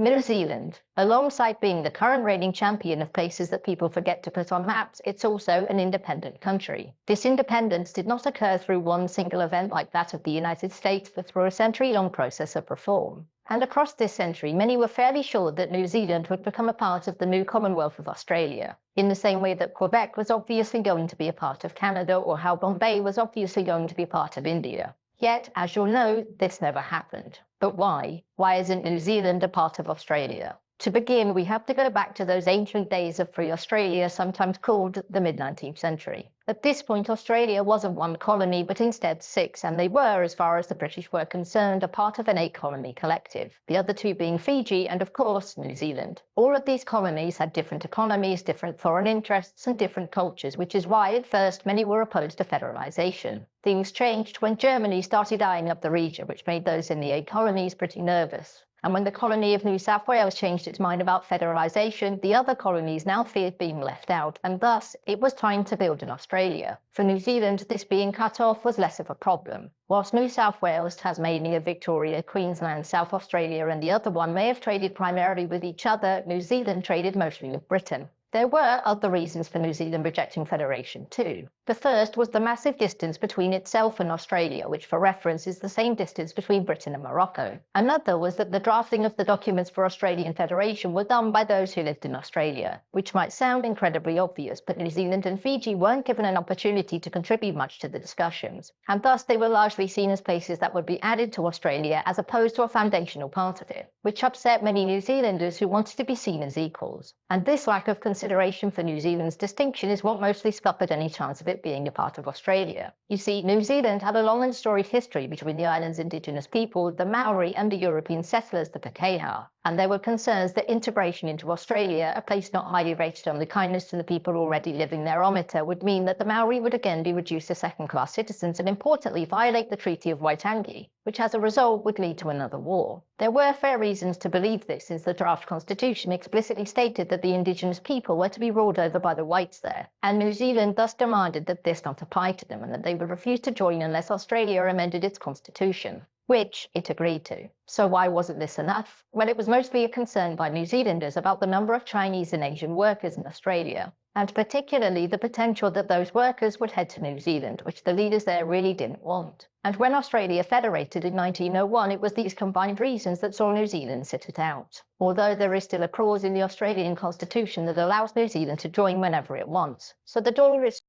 New Zealand. Alongside being the current reigning champion of places that people forget to put on maps, it's also an independent country. This independence did not occur through one single event like that of the United States, but through a century-long process of reform. And across this century, many were fairly sure that New Zealand would become a part of the new Commonwealth of Australia, in the same way that Quebec was obviously going to be a part of Canada, or how Bombay was obviously going to be a part of India. Yet, as you'll know, this never happened. But why? Why isn't New Zealand a part of Australia? To begin, we have to go back to those ancient days of free Australia, sometimes called the mid-19th century. At this point, Australia wasn't one colony, but instead 6, and they were, as far as the British were concerned, a part of an 8-colony collective, the other 2 being Fiji and, of course, New Zealand. All of these colonies had different economies, different foreign interests, and different cultures, which is why, at first, many were opposed to federalisation. Things changed when Germany started eyeing up the region, which made those in the 8 colonies pretty nervous. And when the colony of New South Wales changed its mind about federalisation, the other colonies now feared being left out, and thus it was time to build an Australia. For New Zealand, this being cut off was less of a problem. Whilst New South Wales, Tasmania, Victoria, Queensland, South Australia and the other one may have traded primarily with each other, New Zealand traded mostly with Britain. There were other reasons for New Zealand rejecting federation too. The first was the massive distance between itself and Australia, which for reference is the same distance between Britain and Morocco. Another was that the drafting of the documents for Australian federation were done by those who lived in Australia, which might sound incredibly obvious, but New Zealand and Fiji weren't given an opportunity to contribute much to the discussions, and thus they were largely seen as places that would be added to Australia as opposed to a foundational part of it, which upset many New Zealanders who wanted to be seen as equals. And this lack of consideration for New Zealand's distinction is what mostly scuppered any chance of it being a part of Australia. You see, New Zealand had a long and storied history between the island's indigenous people, the Maori, and the European settlers, the Pākehā, and there were concerns that integration into Australia, a place not highly rated on the kindness to the people already living thereometer, would mean that the Maori would again be reduced to second-class citizens and importantly violate the Treaty of Waitangi, which as a result would lead to another war. There were fair reasons to believe this, since the draft constitution explicitly stated that the indigenous people were to be ruled over by the whites there, and New Zealand thus demanded that this not apply to them and that they would refuse to join unless Australia amended its constitution, which it agreed to. So why wasn't this enough? Well, it was mostly a concern by New Zealanders about the number of Chinese and Asian workers in Australia, and particularly the potential that those workers would head to New Zealand, which the leaders there really didn't want. And when Australia federated in 1901, it was these combined reasons that saw New Zealand sit it out. Although there is still a clause in the Australian constitution that allows New Zealand to join whenever it wants. So the door is